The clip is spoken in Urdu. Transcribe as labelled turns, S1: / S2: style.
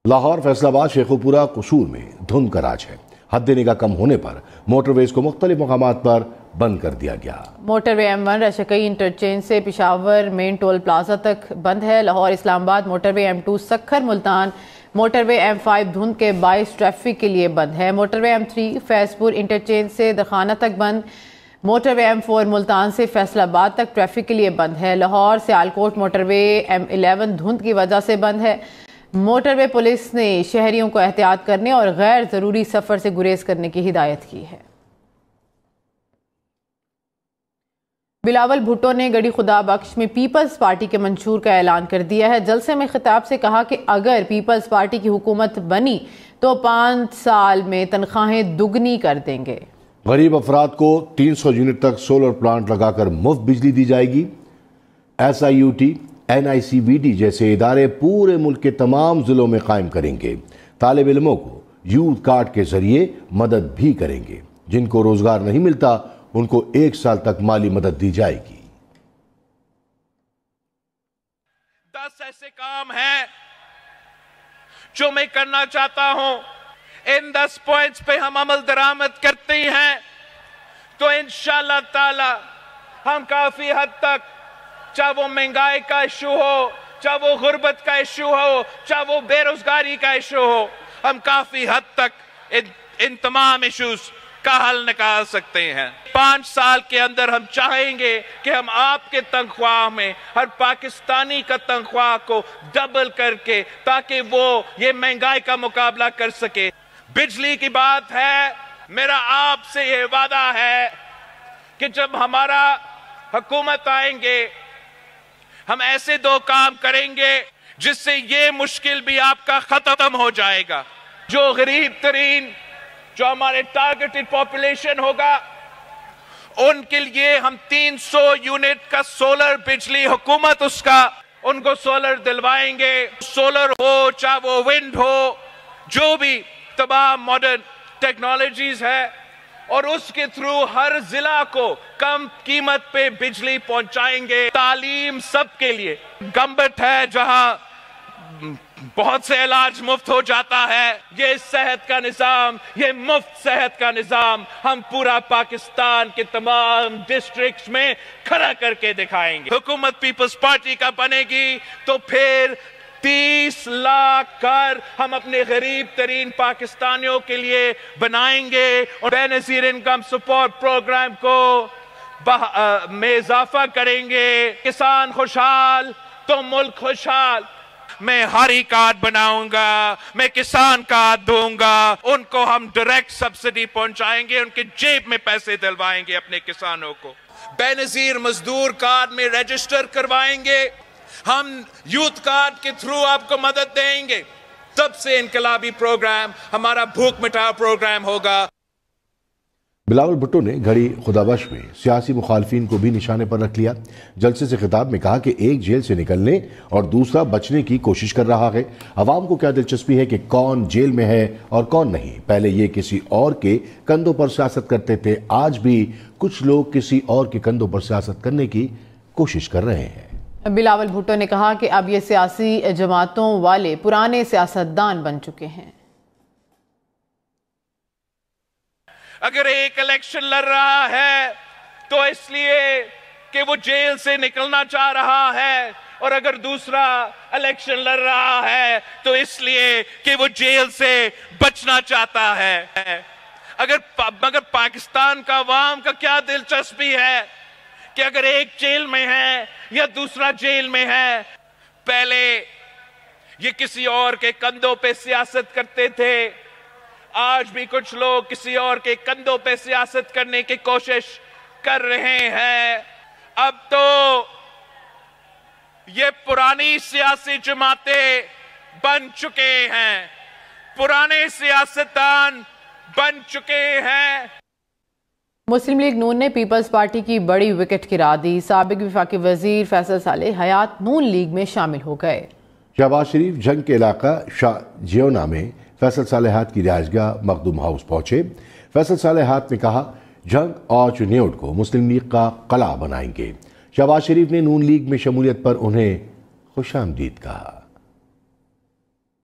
S1: لاہور فیصل آباد شیخوپورہ قصور میں دھند کا راج ہے۔ حد نگاہ کم ہونے پر موٹر ویز کو مختلف مقامات پر بند کر دیا گیا۔
S2: موٹر وے M1 رشکئی انٹرچینج سے پشاور مین ٹول پلازا تک بند ہے۔ لاہور اسلام آباد موٹر وے M2 سکھر ملتان موٹر وے M5 دھند کے باعث ٹریفک کے لیے بند ہے۔ موٹر وے M3 فیض پور انٹرچینج سے درخانہ تک بند۔ موٹر وے M4 ملتان سے فیصل آباد تک ٹریفک کے لیے بند ہے۔ لاہور سیالکوٹ موٹر وے M11 دھند کی وجہ سے بند ہے۔ موٹر وے پولیس نے شہریوں کو احتیاط کرنے اور غیر ضروری سفر سے گریز کرنے کی ہدایت کی ہے۔ بلاول بھٹو نے گڑھی خدا بخش میں پیپلز پارٹی کے منشور کا اعلان کر دیا ہے۔ جلسے میں خطاب سے کہا کہ اگر پیپلز پارٹی کی حکومت بنی تو 5 سال میں تنخواہیں دگنی کر دیں گے۔
S1: غریب افراد کو 300 یونٹ تک سولر پلانٹ لگا کر مفت بجلی دی جائے گی۔ SIUT NICVT جیسے ادارے پورے ملک کے تمام ضلعوں میں قائم کریں گے۔ طالب علموں کو یوتھ کارڈ کے ذریعے مدد بھی کریں گے۔ جن کو روزگار نہیں ملتا ان کو 1 سال تک مالی مدد دی جائے گی۔
S3: 10 ایسے کام ہیں جو میں کرنا چاہتا ہوں، ان 10 پوائنٹس پہ ہم عمل درآمد کرتے ہیں تو انشاءاللہ تعالی ہم کافی حد تک، چاہے وہ مہنگائی کا ایشو ہو، چاہے وہ غربت کا ایشو ہو، چاہے وہ بے روزگاری کا ایشو ہو، ہم کافی حد تک ان تمام ایشوز کا حل نکال سکتے ہیں۔ 5 سال کے اندر ہم چاہیں گے کہ ہم آپ کے تنخواہ میں ہر پاکستانی کا تنخواہ کو ڈبل کر کے، تاکہ وہ یہ مہنگائی کا مقابلہ کر سکے۔ بجلی کی بات ہے، میرا آپ سے یہ وعدہ ہے کہ جب ہمارا حکومت آئیں گے ہم ایسے 2 کام کریں گے جس سے یہ مشکل بھی آپ کا ختم ہو جائے گا۔ جو غریب ترین، جو ہمارے ٹارگیٹڈ پاپولیشن ہوگا، ان کے لیے ہم 300 یونٹ کا سولر بجلی حکومت ان کو سولر دلوائیں گے۔ سولر ہو چاہے وہ ونڈ ہو، جو بھی تمام ماڈرن ٹیکنالوجیز ہے، اور اس کے تھرو ہر ضلع کو کم قیمت پہ بجلی پہنچائیں گے۔ تعلیم سب کے لیے، گمبٹ ہے جہاں بہت سے علاج مفت ہو جاتا ہے، یہ صحت کا نظام، یہ مفت صحت کا نظام ہم پورا پاکستان کے تمام ڈسٹرکٹس میں کھڑا کر کے دکھائیں گے۔ حکومت پیپلز پارٹی کا بنے گی تو پھر 30 لاکھ گھر ہم اپنے غریب ترین پاکستانیوں کے لیے بنائیں گے، اور بے نظیر انکم سپورٹ پروگرام کو میں اضافہ کریں گے۔ کسان خوشحال تو ملک خوشحال۔ میں ہری کارڈ بناؤں گا، میں کسان کارڈ دوں گا، ان کو ہم ڈائریکٹ سبسڈی پہنچائیں گے، ان کے جیب میں پیسے دلوائیں گے اپنے کسانوں کو۔ بے نظیر مزدور کارڈ میں رجسٹر کروائیں گے، ہم یوتھ کارڈ کے تھرو آپ کو مدد دیں گے۔ سب سے انقلابی پروگرام ہمارا بھوک مٹاؤ پروگرام ہوگا۔
S1: بلاول بھٹو نے گڑھی خدا بخش میں سیاسی مخالفین کو بھی نشانے پر رکھ لیا۔ جلسے سے خطاب میں کہا کہ ایک جیل سے نکلنے اور دوسرا بچنے کی کوشش کر رہا ہے۔ عوام کو کیا دلچسپی ہے کہ کون جیل میں ہے اور کون نہیں؟ پہلے یہ کسی اور کے کندھوں پر سیاست کرتے تھے، آج بھی کچھ لوگ کسی اور کے کندھوں پر سیاست کرنے کی کوشش کر رہے ہیں۔
S2: بلاول بھٹو نے کہا کہ اب یہ سیاسی جماعتوں والے پرانے سیاستدان بن چکے ہیں۔
S3: اگر ایک الیکشن لڑ رہا ہے تو اس لیے کہ وہ جیل سے نکلنا چاہ رہا ہے، اور اگر دوسرا الیکشن لڑ رہا ہے تو اس لیے کہ وہ جیل سے بچنا چاہتا ہے۔ مگر پاکستان کا عوام کا کیا دلچسپی ہے کہ اگر ایک جیل میں ہے یا دوسرا جیل میں ہے؟ پہلے یہ کسی اور کے کندھوں پہ سیاست کرتے تھے، آج بھی کچھ لوگ کسی اور کے کندھوں پہ سیاست کرنے کی کوشش کر رہے ہیں۔ اب تو یہ پرانی سیاسی جماعتیں بن چکے ہیں، پرانے سیاستدان بن چکے ہیں۔
S2: مسلم لیگ نون نے پیپلز پارٹی کی بڑی وکٹ گرا دی۔ سابق وفاقی وزیر فیصل صالح حیات نون لیگ میں شامل ہو گئے۔
S1: شہباز شریف جنگ کے علاقہ شاہ جیونا میں فیصل صالح حیات کی رہائش گاہ مخدوم ہاؤس پہنچے۔ فیصل صالح حیات نے کہا جنگ اور چنیوٹ کو مسلم لیگ کا قلعہ بنائیں گے۔ شہباز شریف نے نون لیگ میں شمولیت پر انہیں خوش آمدید کہا۔